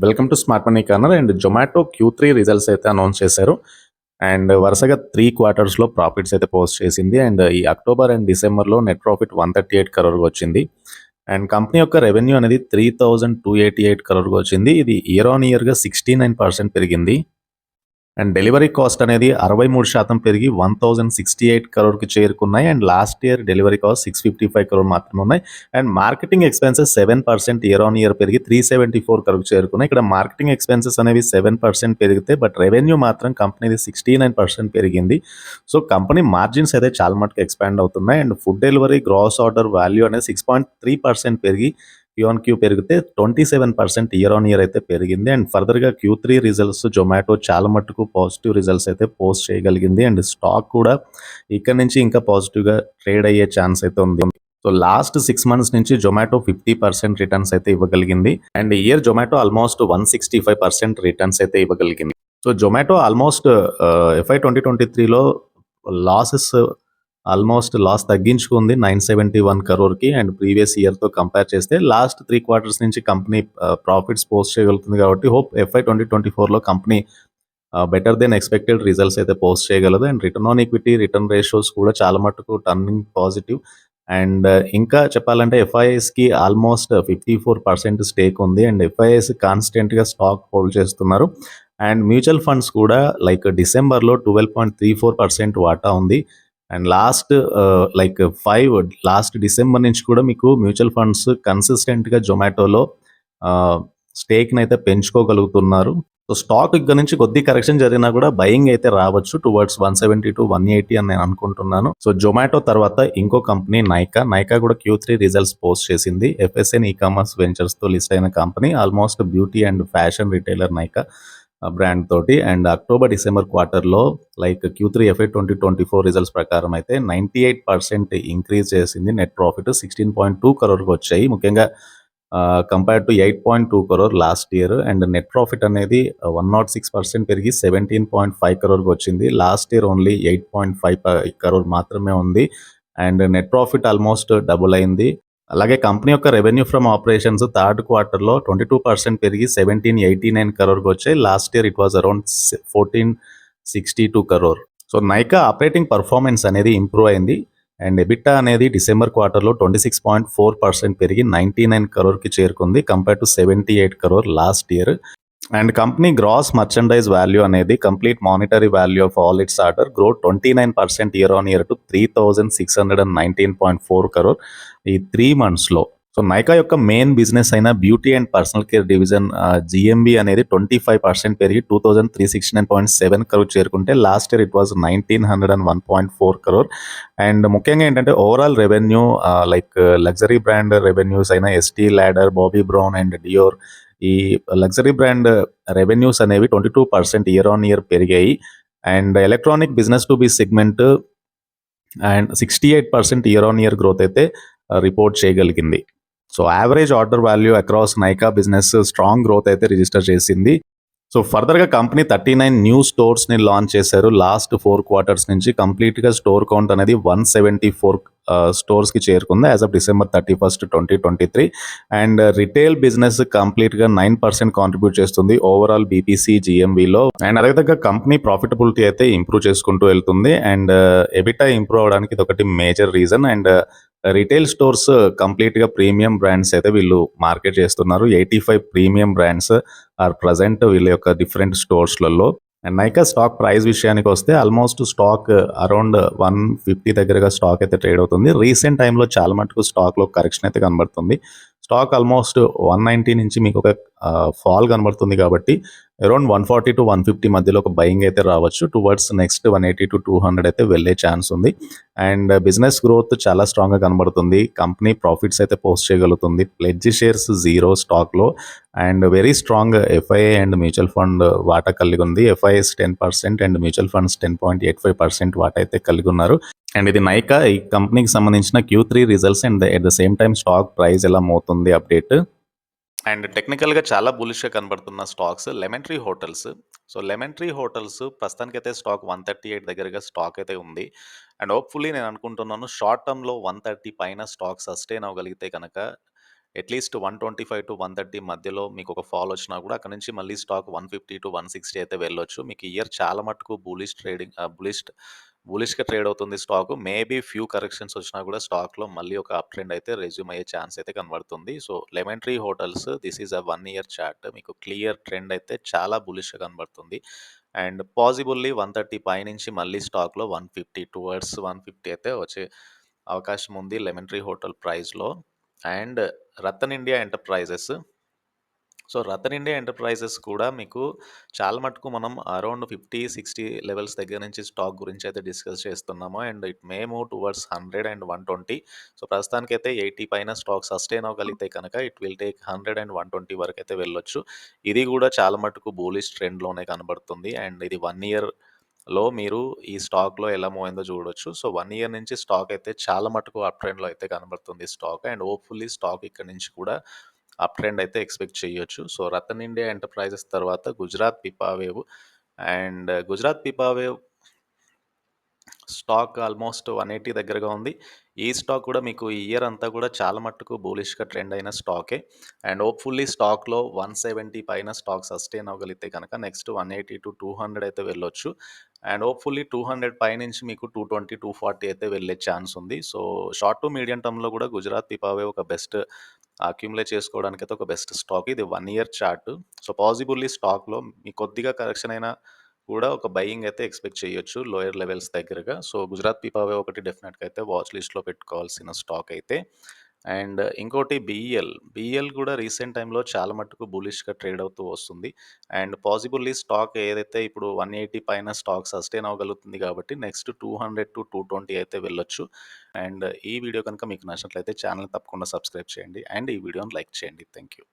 Welcome to smart money corner. And Zomato Q3 results అయితే announce చేశారు. And వరుసగా 3 క్వార్టర్స్‌లో ప్రాఫిట్స్ అయితే పోస్ట్ చేసింది. అండ్ ఈ అక్టోబర్ అండ్ డిసెంబర్‌లో నెట్ ప్రాఫిట్ 138 కరోర్‌గా వచ్చింది. అండ్ కంపెనీ యొక్క రెవెన్యూ అనేది 3,288 కరోర్‌గా వచ్చింది. ఇది ఇయర్ ఆన్ ఇయర్‌గా 69% పెరిగింది. అండ్ డెలివరీ కాస్ట్ అనేది 63% పెరిగి 1,068 కరోర్‌కి చేరుకున్నాయి. And last year delivery cost 655 crore మాత్రమే ఉన్నాయి. And marketing expenses 7% year on year పెరిగి 374 కరోర్‌కి చేరుకున్నాయి. ఇక్కడ మార్కెటింగ్ ఎక్స్‌పెన్సెస్ అనేవి 7% పెరిగితే బట్ రెవెన్యూ మాత్రం కంపెనీది 69% పెరిగింది. సో కంపెనీ మార్జిన్స్ అయితే చాలా మటుకు ఎక్స్‌పాండ్ అవుతున్నాయి. And food delivery gross order value అనేది 6.3% పెరిగి క్యూ పెరిగితే 27% ఇయర్ ఆన్ ఇయర్ అయితే పెరిగింది. అండ్ ఫర్దర్‌గా Q3 రిజల్ట్స్ జొమాటో చాలా మట్టుకు పాజిటివ్ రిజల్ట్స్ అయితే పోస్ట్ చేయగలిగింది. అండ్ స్టాక్ కూడా ఇక్కడ నుంచి ఇంకా పాజిటివ్‌గా ట్రేడ్ అయ్యే ఛాన్స్ అయితే ఉంది. సో లాస్ట్ 6 మంత్స్ నుంచి జొమాటో 50% రిటర్న్స్ అయితే ఇవ్వగలిగింది. And year Zomato almost 165% returns అయితే ఇవ్వగలిగింది. సో జొమాటో ఆల్మోస్ట్ FY 2023లో లాసెస్ ఆల్మోస్ట్ లాస్ తగ్గించుకుంది 971 కరోర్‌కి. అండ్ ప్రీవియస్ ఇయర్‌తో కంపేర్ చేస్తే లాస్ట్ 3 క్వార్టర్స్ నుంచి కంపెనీ ప్రాఫిట్స్ పోస్ట్ చేయగలుగుతుంది కాబట్టి హోప్ FY 2024లో company better then expected results అయితే పోస్ట్ చేయగలదు. And return on equity, return ratios కూడా చాలా మట్టుకు టర్నింగ్ పాజిటివ్. అండ్ ఇంకా చెప్పాలంటే ఎఫ్ఐఎస్‌కి ఆల్మోస్ట్ 54% స్టేక్ ఉంది. అండ్ ఎఫ్ఐఎస్ కాన్స్టెంట్‌గా స్టాక్ హోల్డ్ చేస్తున్నారు. అండ్ మ్యూచువల్ ఫండ్స్ కూడా లైక్ డిసెంబర్‌లో 12.34% వాటా ఉంది. అండ్ లాస్ట్ డిసెంబర్ నుంచి కూడా మీకు మ్యూచువల్ ఫండ్స్ కన్సిస్టెంట్‌గా జొమాటోలో స్టేక్‌ని అయితే పెంచుకోగలుగుతున్నారు. సో స్టాక్ ఇక్కడ నుంచి కొద్ది కరెక్షన్ జరిగినా కూడా బయింగ్ అయితే రావచ్చు టువర్డ్స్ 170-180 అని నేను అనుకుంటున్నాను. సో జొమాటో తర్వాత ఇంకో కంపెనీ నైకా కూడా Q3 రిజల్ట్స్ పోస్ట్ చేసింది. FSN ఈకామర్స్ వెంచర్స్తో లిస్ట్ అయిన company almost beauty and fashion retailer Nykaa brand తోటి. అండ్ అక్టోబర్ డిసెంబర్ క్వార్టర్లో లైక్ Q3 FY 2024 రిజల్ట్స్ ప్రకారం అయితే 98% ఇంక్రీజ్ చేసింది. నెట్ ప్రాఫిట్ 16.2 కరోర్కి వచ్చాయి. ముఖ్యంగా compare to 8.2 crore last year. And net profit అనేది 106% పెరిగి 17.5 కరోర్కి వచ్చింది. లాస్ట్ ఇయర్ ఓన్లీ 8.5 కరోర్ మాత్రమే ఉంది. And net profit almost double అయింది. అలాగే కంపెనీ యొక్క రెవెన్యూ ఫ్రమ్ ఆపరేషన్స్ థర్డ్ క్వార్టర్లో 22% పెరిగి 1789 కరోర్కి వచ్చాయి. Last year it was around 1462 crore. So Nykaa operating performance అనేది ఇంప్రూవ్ అయింది. అండ్ ఎబిటా అనేది డిసెంబర్ క్వార్టర్లో 26.4% పెరిగి 99 కరోర్కి చేరుకుంది compare to 78 crore last year. And company gross merchandise value అనేది complete monetary value of all its order grow 29% year on year to 3619.4 crore ఈ 3 మంత్స్లో. సో నైకా యొక్క మెయిన్ బిజినెస్ అయిన beauty and personal care division GMB అనేది 25% పెరిగి 2369.7 crore చేరుకుంటే last year it was 1901.4 crore. And ముఖ్యంగా ఏంటంటే overall revenue like luxury brand revenues అయిన Estee Lauder, Bobbi Brown and Dior ఈ లగ్జరీ బ్రాండ్ రెవెన్యూస్ అనేవి 22% ఇయర్ ఆన్ ఇయర్ పెరిగాయి. And electronic business to B segment and 68% year on year growth అయితే report చేయగలిగింది. సో average order value across Nykaa business strong growth అయితే register చేసింది. So ఫర్దర్గా company 39 new స్టోర్స్ని launch చేశారు. లాస్ట్ 4 క్వార్టర్స్ నుంచి కంప్లీట్గా స్టోర్ కౌంట్ అనేది 174 స్టోర్స్కి చేరుకుంది as of December 31, 2023. And retail business కంప్లీట్గా 9% కాంట్రిబ్యూట్ చేస్తుంది ఓవరాల్ బీపీసీ జిఎంబీలో. అండ్ అదేవిధంగా కంపెనీ ప్రాఫిటబిలిటీ అయితే ఇంప్రూవ్ చేసుకుంటూ వెళ్తుంది. అండ్ ఎబిటా ఇంప్రూవ్ అవడానికి ఇది ఒకటి major reason. And retail stores కంప్లీట్గా ప్రీమియం బ్రాండ్స్ అయితే వీళ్ళు మార్కెట్ చేస్తున్నారు. 85 ప్రీమియం బ్రాండ్స్ ఆర్ ప్రజెంట్ వీళ్ళ యొక్క డిఫరెంట్ స్టోర్స్లలో. అండ్ నైకా స్టాక్ ప్రైస్ విషయానికి వస్తే ఆల్మోస్ట్ స్టాక్ అరౌండ్ 150 దగ్గరగా స్టాక్ అయితే ట్రేడ్ అవుతుంది. రీసెంట్ టైంలో చాలా మటుకు స్టాక్లో కరెక్షన్ అయితే కనబడుతుంది. స్టాక్ ఆల్మోస్ట్ 190 నుంచి మీకు ఒక ఫాల్ కనబడుతుంది కాబట్టి అరౌండ్ 140-150 మధ్యలో ఒక బయింగ్ అయితే రావచ్చు. టువర్డ్స్ నెక్స్ట్ 180-200 అయితే వెళ్ళే ఛాన్స్ ఉంది. అండ్ బిజినెస్ గ్రోత్ చాలా స్ట్రాంగ్గా కనబడుతుంది. కంపెనీ ప్రాఫిట్స్ అయితే పోస్ట్ చేయగలుగుతుంది. ప్లెడ్జ్ షేర్స్ 0 స్టాక్లో. And very strong FIA and mutual fund వాటా కలిగి ఉంది. ఎఫ్ఐఎస్ 10% అండ్ మ్యూచువల్ ఫండ్స్ 10.85% వాటా అయితే కలిగి ఉన్నారు. అండ్ ఇది నైకా ఈ కంపెనీకి సంబంధించిన Q3 results and at the same time stock price ఎలా మోతుంది అప్డేట్. అండ్ టెక్నికల్గా చాలా బులిష్గా కనబడుతున్న stocks lemon tree hotels. So lemon tree hotels ప్రస్తుతానికైతే స్టాక్ 138 దగ్గరగా స్టాక్ అయితే ఉంది. అండ్ హోప్ఫుల్లీ నేను అనుకుంటున్నాను షార్ట్ టర్మ్లో 130 పైన స్టాక్ సస్టైన్ అవ్వగలిగితే కనుక అట్‌లీస్ట్ 125-130 మధ్యలో మీకొక ఫాల్ వచ్చినా గూడా అక్కడి నుంచి మళ్ళీ స్టాక్ 150-160 అయితే వెళ్ళొచ్చు. మీకు ఈ ఇయర్ చాలా మటుకు బులిష్‌గా ట్రేడ్ అవుతుంది స్టాకు. మేబీ ఫ్యూ కరెక్షన్స్ వచ్చినా గూడా స్టాక్‌లో మళ్ళీ ఒక అప్ ట్రెండ్ అయితే రెజ్యూమ్ అయ్యే ఛాన్స్ అయితే కనబడుతుంది. So, lemon tree hotels this is a 1 year chart. మీకు క్లియర్ ట్రెండ్ అయితే చాలా బులిష్‌గా కనబడుతుంది. అండ్ పాజిబుల్లీ 130 పైనుంచి మళ్ళీ స్టాక్‌లో 150 టువర్డ్స్ 150 అయితే వచ్చే అవకాశం ఉంది లెమన్ ట్రీ హోటల్ ప్రైస్‌లో. And Ratan India enterprises. So, Ratan India enterprises కూడా మీకు చాలా మటుకు మనం అరౌండ్ 50, 60 లెవెల్స్ దగ్గర నుంచి స్టాక్ గురించి అయితే డిస్కస్ చేస్తున్నాము. And it may move towards 100 and 120. So, ప్రస్తుతానికైతే 80 పైన స్టాక్ సస్టైన్ అవ్వగలిగితే కనుక ఇట్ విల్ టేక్ 100 అండ్ 120 వరకైతే వెళ్ళొచ్చు. ఇది కూడా చాలా మటుకు బులిష్ ట్రెండ్‌లోనే కనబడుతుంది. అండ్ ఇది 1 ఇయర్‌లో మీరు ఈ స్టాక్‌లో ఎలా మూవ్ అయిందో చూడొచ్చు. సో, 1 ఇయర్ నుంచి స్టాక్ అయితే చాలా మటుకు అప్ ట్రెండ్‌లో అయితే కనబడుతుంది స్టాక్. అండ్ హోప్‌ఫుల్లీ స్టాక్ ఇక్కడి నుంచి కూడా అప్ ట్రెండ్ అయితే ఎక్స్‌పెక్ట్ చేయొచ్చు. సో, రతన్ ఇండియా ఎంటర్‌ప్రైజెస్ తర్వాత Gujarat Pipavav and Gujarat Pipavav stock almost 180 దగ్గరగా ఉంది. ఈ స్టాక్ కూడా మీకు ఈ ఇయర్ అంతా కూడా చాలా మట్టుకు బులిష్‌గా ట్రెండ్ అయిన స్టాకే. అండ్ హోప్‌ఫుల్లీ స్టాక్‌లో 170 పైన స్టాక్ సస్టైన్ అవ్వగలిగితే గనక నెక్స్ట్ 180-200 అయితే వెళ్ళొచ్చు. అండ్ హోప్‌ఫుల్లీ 200 పైనుంచి మీకు 220, 240 అయితే వెళ్ళే ఛాన్స్ ఉంది. సో, షార్ట్ టు మీడియం టర్మ్‌లో కూడా గుజరాత్ పిపావేవ్ ఒక బెస్ట్ అక్యుములేట్ చేసుకోవడానికైతే ఒక బెస్ట్ స్టాక్. ఇది 1 ఇయర్ చార్ట్. సో, పాజిబుల్లీ స్టాక్‌లో మీకు కొద్దిగా కరెక్షన్ అయినా కూడా ఒక బయింగ్ అయితే ఎక్స్‌పెక్ట్ చేయొచ్చు లోయర్ లెవెల్స్ దగ్గరగా. సో, గుజరాత్ పిపావే ఒకటి డెఫినెట్‌గా అయితే వాచ్ లిస్ట్‌లో పెట్టుకోవాల్సిన స్టాక్ అయితే. అండ్ ఇంకోటి బీఈఎల్. బీఈఎల్ కూడా రీసెంట్ టైమ్‌లో చాలా మట్టుకు బులిష్‌గా ట్రేడ్ అవుతూ వస్తుంది. అండ్ పాజిబుల్లీ స్టాక్ ఏదైతే ఇప్పుడు 180 పైన స్టాక్ సస్టైన్ అవ్వగలుగుతుంది కాబట్టి నెక్స్ట్ 200-220 అయితే వెళ్ళొచ్చు. అండ్ ఈ వీడియో కనుక మీకు నచ్చినట్లయితే ఛానెల్‌ని తప్పకుండా సబ్స్క్రైబ్ చేయండి. అండ్ ఈ వీడియోని లైక్ చేయండి. Thank you.